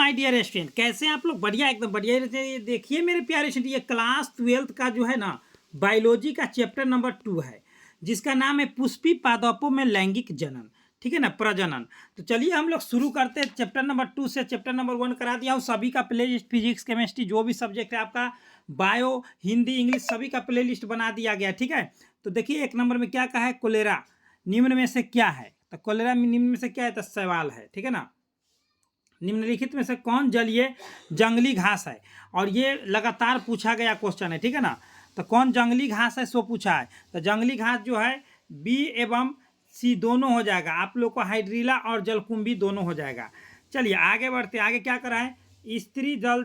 My dear student, कैसे आप लोग? बढ़िया, एकदम बढ़िया। ये देखिए मेरे प्यारे स्टूडेंट, ये क्लास 12th का जो है ना बायोलॉजी का चैप्टर नंबर 2 है, जिसका नाम है पुष्पी पादपों में लैंगिक जनन। ठीक है ना, प्रजनन। तो चलिए हम लोग शुरू करते हैं चैप्टर नंबर 2 से। चैप्टर नंबर 1 करा दिया हूँ सभी का प्ले लिस्ट, फिजिक्स केमिस्ट्री जो भी सब्जेक्ट है आपका, बायो हिंदी इंग्लिश सभी का प्ले लिस्ट बना दिया गया। ठीक है, तो देखिए 1 नंबर में क्या कहा है, कोलेरा निम्न में से क्या है? तो कोलेरा निम्न में से क्या है, तो सवाल है। ठीक है ना, निम्नलिखित में से कौन जलीय जंगली घास है? और ये लगातार पूछा गया क्वेश्चन है। ठीक है ना, तो कौन जंगली घास है सो पूछा है। तो जंगली घास जो है बी एवं सी दोनों हो जाएगा, आप लोग को हाइड्रीला और जलकुंभी दोनों हो जाएगा। चलिए आगे बढ़ते, आगे क्या करा है, स्त्री जल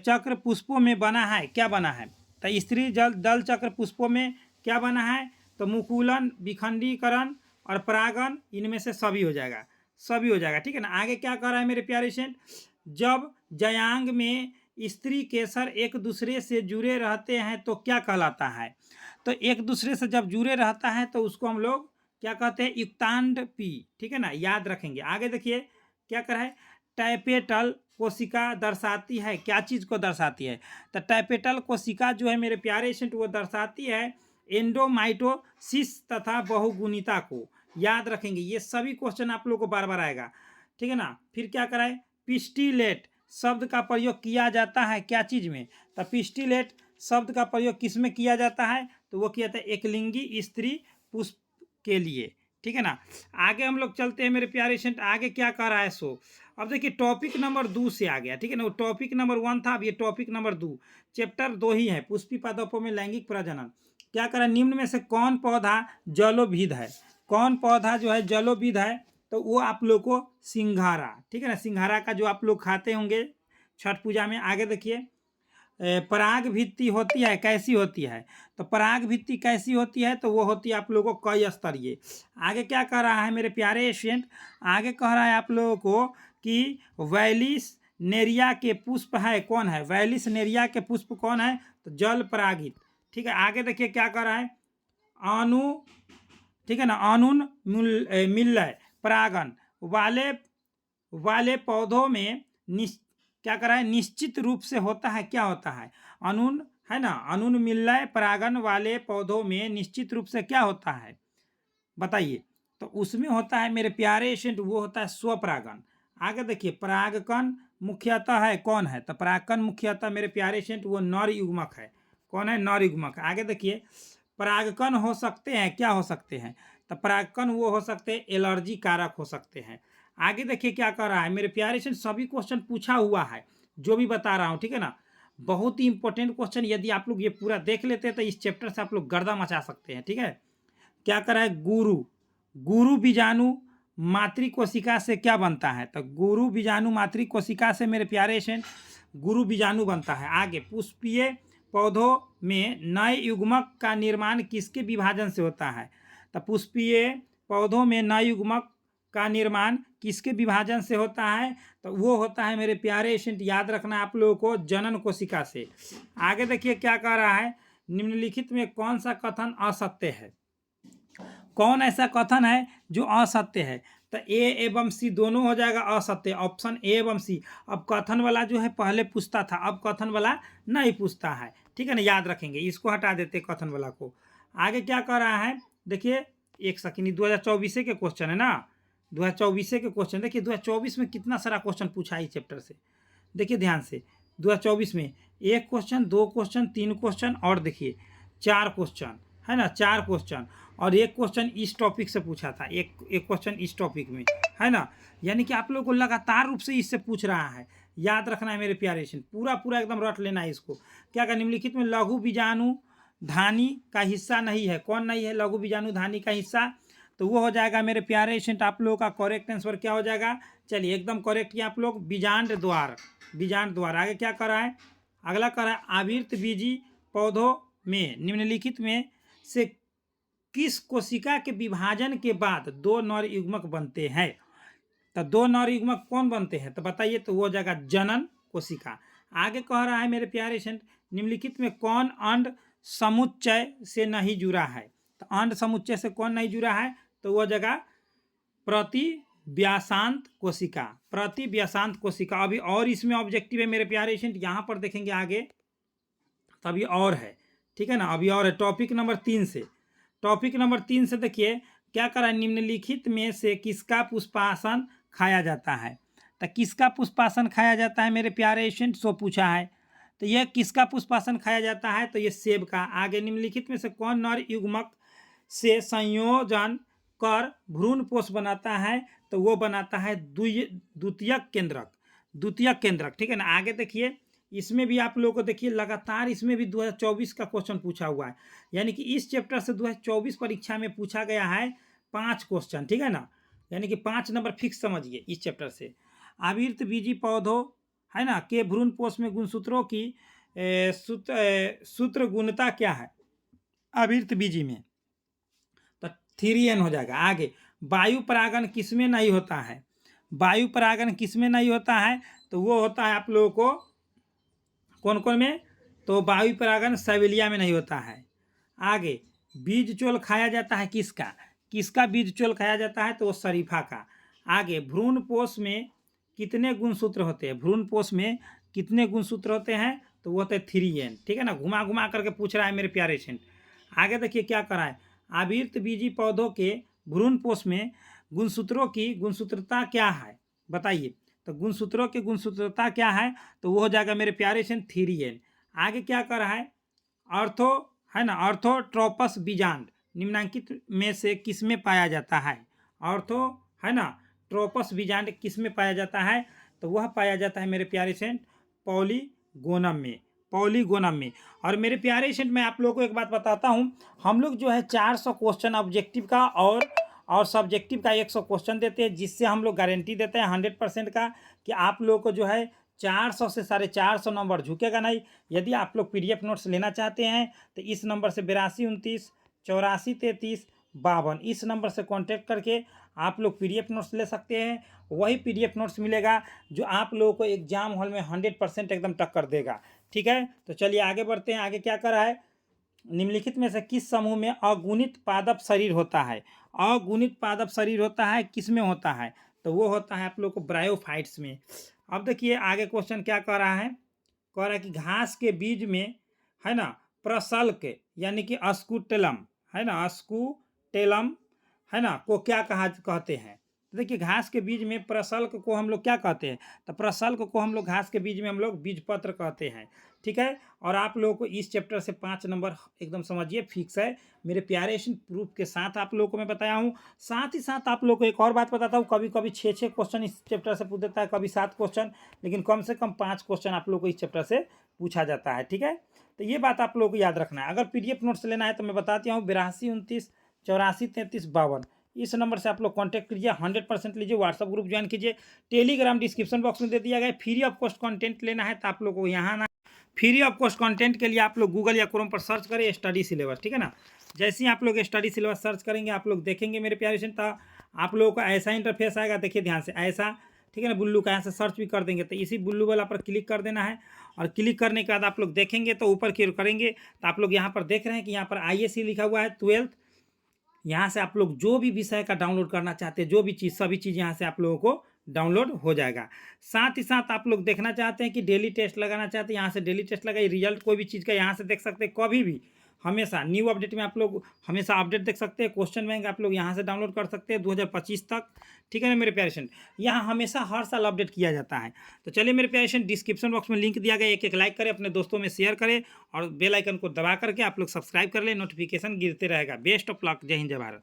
चक्र पुष्पों में बना है, क्या बना है? तो स्त्री जल दल चक्र पुष्पों में क्या बना है? तो मुकुलन, विखंडीकरण और परागन, इनमें से सभी हो जाएगा, सभी हो जाएगा। ठीक है ना, आगे क्या कर रहा है मेरे प्यारे स्टूडेंट, जब जयांग में स्त्री केसर एक दूसरे से जुड़े रहते हैं तो क्या कहलाता है? तो एक दूसरे से जब जुड़े रहता है तो उसको हम लोग क्या कहते हैं, युक्तांड पी। ठीक है ना, याद रखेंगे। आगे देखिए क्या कर रहा है, टाइपेटल कोशिका दर्शाती है, क्या चीज़ को दर्शाती है? तो टाइपेटल कोशिका जो है मेरे प्यारे स्टूडेंट वो दर्शाती है एंडोमाइटोसिस तथा बहुगुणिता को। याद रखेंगे, ये सभी क्वेश्चन आप लोगों को बार बार आएगा। ठीक है ना, फिर क्या कराए, पिस्टिलेट शब्द का प्रयोग किया जाता है क्या चीज़ में? तो पिस्टिलेट शब्द का प्रयोग किस में किया जाता है? तो वो किया जाता है एकलिंगी स्त्री पुष्प के लिए। ठीक है ना, आगे हम लोग चलते हैं मेरे प्यारे स्टूडेंट, आगे क्या कर रहा है सो। अब देखिए टॉपिक नंबर 2 से आ गया। ठीक है ना, वो टॉपिक नंबर 1 था, अब ये टॉपिक नंबर 2, चैप्टर 2 ही है, पुष्पी पादपों में लैंगिक प्रजनन। क्या करा, निम्न में से कौन पौधा जलोभिद है? कौन पौधा जो है जलोभिद है? तो वो आप लोग को सिंघारा। ठीक है ना, सिंघारा का जो आप लोग खाते होंगे छठ पूजा में। आगे देखिए पराग भित्ति होती है, कैसी होती है? तो पराग भित्ति कैसी होती है? तो वो होती है आप लोगों को कई स्तरीय। आगे क्या कह रहा है मेरे प्यारे स्टूडेंट, आगे कह रहा है आप लोगों को कि वैलिस नेरिया के पुष्प है, कौन है? वैलिस नेरिया के पुष्प कौन है? तो जल परागित। ठीक है, आगे देखिए क्या कह रहा है, अनु, ठीक है ना, अनुन मिलय परागन वाले पौधों में क्या करा है, निश्चित रूप से होता है, क्या होता है? अनुन है ना, अनुन मिलय परागन वाले पौधों में निश्चित रूप से क्या होता है, बताइए? तो उसमें होता है मेरे प्यारे स्टूडेंट, वो होता है स्वपरागन। आगे देखिए परागकण मुख्यतः है, कौन है? तो परागकण मुख्यतः मेरे प्यारे स्टूडेंट वो नर युग्मक है। कौन है? नर युग्मक। आगे देखिए परागकण हो सकते हैं, क्या हो सकते हैं? तो परागकण वो हो सकते हैं एलर्जी कारक हो सकते हैं। आगे देखिए क्या कर रहा है मेरे प्यारे स्टूडेंट, सभी क्वेश्चन पूछा हुआ है जो भी बता रहा हूँ। ठीक है ना, बहुत ही इंपॉर्टेंट क्वेश्चन, यदि आप लोग ये पूरा देख लेते हैं तो इस चैप्टर से आप लोग गर्दा मचा सकते हैं। ठीक है, क्या कर रहा है, गुरु बीजाणु मातृ कोशिका से क्या बनता है? तो गुरु बीजाणु मातृ कोशिका से मेरे प्यारे स्टूडेंट गुरु बीजाणु बनता है। आगे पुष्पीय पौधों में नए युग्मक का निर्माण किसके विभाजन से होता है? तो पुष्पीय पौधों में नए युग्मक का निर्माण किसके विभाजन से होता है? तो वो होता है मेरे प्यारे स्टूडेंट, याद रखना आप लोगों को, जनन कोशिका से। आगे देखिए क्या कह रहा है, निम्नलिखित में कौन सा कथन असत्य है? कौन ऐसा कथन है जो असत्य है? तो ए एवं सी दोनों हो जाएगा असत्य, ऑप्शन ए एवं सी। अब कथन वाला जो है पहले पूछता था, अब कथन वाला नहीं पूछता है। ठीक है ना, याद रखेंगे, इसको हटा देते कथन वाला को। आगे क्या कर रहा है, देखिए एक सेकंड, 2024 के क्वेश्चन है ना, 2024 के क्वेश्चन। देखिए 2024 में कितना सारा क्वेश्चन पूछा है चैप्टर से, देखिए ध्यान से। 2024 में 1 क्वेश्चन, 2 क्वेश्चन, 3 क्वेश्चन और देखिए 4 क्वेश्चन है ना, 4 क्वेश्चन और 1 क्वेश्चन इस टॉपिक से पूछा था, एक क्वेश्चन इस टॉपिक में है ना। यानी कि आप लोगों को लगातार रूप से इससे पूछ रहा है, याद रखना है मेरे प्यारे स्टूडेंट, पूरा पूरा एकदम रट लेना है इसको। क्या का निम्नलिखित में लघु बीजाणु धानी का हिस्सा नहीं है, कौन नहीं है लघु बीजाणु धानी का हिस्सा? तो वो हो जाएगा मेरे प्यारे स्टूडेंट आप लोगों का करेक्ट आंसर क्या हो जाएगा, चलिए एकदम करेक्ट किया आप लोग, बीजांड द्वार, बीजांड द्वार। आगे क्या कर रहा है, अगला कर रहा है आवृत बीजी पौधों में निम्नलिखित में से किस कोशिका के विभाजन के बाद 2 नर युग्मक बनते हैं? तो 2 नर युग्मक कौन बनते हैं? तो बताइए, तो वो हो जाएगा जनन कोशिका। आगे कह रहा है मेरे प्यारे स्टूडेंट, निम्नलिखित में कौन अंड समुच्चय से नहीं जुड़ा है? तो अंड समुच्चय से कौन नहीं जुड़ा है? तो वो जगह व्यासांत कोशिका, प्रति व्यासांत कोशिका। अभी और इसमें ऑब्जेक्टिव है मेरे प्यारे स्टूडेंट, यहाँ पर देखेंगे आगे तो अभी और है, ठीक है ना, अभी और है। टॉपिक नंबर 3 से, टॉपिक नंबर 3 से देखिए क्या करा है, निम्नलिखित में से किसका पुष्पासन खाया जाता है। तो किसका पुष्पासन खाया जाता है मेरे प्यारे स्टूडेंट, सो पूछा है। तो यह किसका पुष्पासन खाया जाता है, तो ये सेब का। आगे निम्नलिखित में से कौन नर युग्मक से संयोजन कर भ्रूणपोष बनाता है, तो वो बनाता है द्वितीयक केंद्रक, द्वितीयक केंद्रक, ठीक है ना। आगे देखिए इसमें भी आप लोगों को देखिए लगातार इसमें भी 2024 का क्वेश्चन पूछा हुआ है, यानी कि इस चैप्टर से 2024 परीक्षा में पूछा गया है 5 क्वेश्चन, ठीक है ना, यानी कि 5 नंबर फिक्स समझिए इस चैप्टर से। आवृत बीजी पौधों है ना के भ्रूणपोष में गुणसूत्रों की सूत्र गुणता क्या है आवृत बीजी में, तो 3n हो जाएगा। आगे वायु परागण किसमें नहीं होता है, वायु परागण किसमें नहीं होता है, तो वो होता है आप लोगों को कौन कौन में, तो वायु परागण साइवेलिया में नहीं होता है। आगे बीज चोल खाया जाता है किसका, किसका बीज चोल खाया जाता है, तो वो शरीफा का। आगे भ्रूणपोष में कितने गुणसूत्र होते हैं, भ्रूणपोष में कितने गुणसूत्र होते हैं, तो वो होते हैं 3n, ठीक है ना। घुमा घुमा करके पूछ रहा है मेरे प्यारे स्टूडेंट। आगे देखिए क्या करा है, आवृत बीजी पौधों के भ्रूणपोष में गुणसूत्रों की गुणसूत्रता क्या है बताइए, तो गुणसूत्रों की गुणसूत्रता क्या है, तो वो हो जाएगा मेरे प्यारे स्टूडेंट 3n। आगे क्या कर रहा है, ऑर्थो है ना, ऑर्थोट्रोपस बीजांड निम्नांकित में से किस में पाया जाता है, ऑर्थो है ना ट्रोपस बीजांड किस में पाया जाता है, तो वह पाया जाता है मेरे प्यारे स्टूडेंट पॉलीगोनम में, पॉलीगोनम में। और मेरे प्यारे स्टूडेंट मैं आप लोगों को एक बात बताता हूँ, हम लोग जो है 400 क्वेश्चन ऑब्जेक्टिव का और सब्जेक्टिव का 100 क्वेश्चन देते हैं, जिससे हम लोग गारंटी देते हैं 100% का कि आप लोगों को जो है 400 से 450 नंबर झुकेगा नहीं। यदि आप लोग PDF नोट्स लेना चाहते हैं तो इस नंबर से 8229 84 33 52 इस नंबर से कांटेक्ट करके आप लोग PDF नोट्स ले सकते हैं। वही PDF नोट्स मिलेगा जो आप लोगों को एग्जाम हॉल में 100% एकदम टक्कर देगा, ठीक है। तो चलिए आगे बढ़ते हैं। आगे क्या करा है, निम्नलिखित में से किस समूह में अगुणित पादप शरीर होता है, अगुणित पादप शरीर होता है किस में होता है, तो वो होता है आप लोग को ब्रायोफाइट्स में। अब देखिए आगे क्वेश्चन क्या कह रहा है, कह रहा है कि घास के बीज में है ना प्रसल्क यानी कि अस्कुटेलम है ना, अस्कुटेलम है ना को क्या कहते हैं। तो देखिए घास के बीज में प्रसल्क को हम लोग क्या कहते हैं, तो प्रसल्क को हम लोग घास के बीज में हम लोग बीजपत्र कहते हैं, ठीक है। और आप लोगों को इस चैप्टर से 5 नंबर एकदम समझिए फिक्स है मेरे प्यारे प्रूफ के साथ आप लोगों को मैं बताया हूँ। साथ ही साथ आप लोगों को एक और बात बताता हूँ, कभी कभी 6 क्वेश्चन इस चैप्टर से पूछ देता है, कभी 7 क्वेश्चन, लेकिन कम से कम 5 क्वेश्चन आप लोगों को इस चैप्टर से पूछा जाता है, ठीक है। तो ये बात आप लोगों को याद रखना है। अगर PDF नोट्स लेना है तो मैं बताती हूँ 82 29 84 33 52 इस नंबर से आप लोग कांटेक्ट कीजिए, 100% लीजिए, व्हाट्सअप ग्रुप ज्वाइन कीजिए, टेलीग्राम डिस्क्रिप्शन बॉक्स में दे दिया गया। फ्री ऑफ कॉस्ट कंटेंट लेना है तो आप लोग को यहाँ ना, फ्री ऑफ कॉस्ट कंटेंट के लिए आप लोग गूगल या क्रोम पर सर्च करें स्टडी सिलेबस, ठीक है ना। जैसे ही आप लोग स्टडी सिलेबस सर्च करेंगे आप लोग देखेंगे मेरे प्यारे स्टूडेंट, तो आप लोगों को ऐसा इंटरफेस आएगा, देखिए ध्यान से ऐसा, ठीक है ना, बुल्लू का यहाँ से सर्च भी कर देंगे तो इसी बुल्लू वाला पर क्लिक कर देना है। और क्लिक करने के बाद आप लोग देखेंगे तो ऊपर की ओर करेंगे तो आप लोग यहाँ पर देख रहे हैं कि यहाँ पर ISC लिखा हुआ है 12th। यहाँ से आप लोग जो भी विषय का डाउनलोड करना चाहते हैं, जो भी चीज़ सभी चीज़ यहाँ से आप लोगों को डाउनलोड हो जाएगा। साथ ही साथ आप लोग देखना चाहते हैं कि डेली टेस्ट लगाना चाहते हैं, यहाँ से डेली टेस्ट लगाइए, रिजल्ट कोई भी चीज़ का यहाँ से देख सकते हैं, कभी भी हमेशा न्यू अपडेट में आप लोग हमेशा अपडेट देख सकते हैं। क्वेश्चन बैंक आप लोग यहाँ से डाउनलोड कर सकते हैं 2025 तक, ठीक है ना मेरे प्यारे स्टूडेंट। यहाँ हमेशा हर साल अपडेट किया जाता है। तो चलिए मेरे प्यारे स्टूडेंट डिस्क्रिप्शन बॉक्स में लिंक दिया गया, एक लाइक करें, अपने दोस्तों में शेयर करें और बेल आइकन को दबा करके आप लोग सब्सक्राइब कर लें, नोटिफिकेशन गिरते रहेगा। बेस्ट ऑफ लक, जय हिंद जय भारत।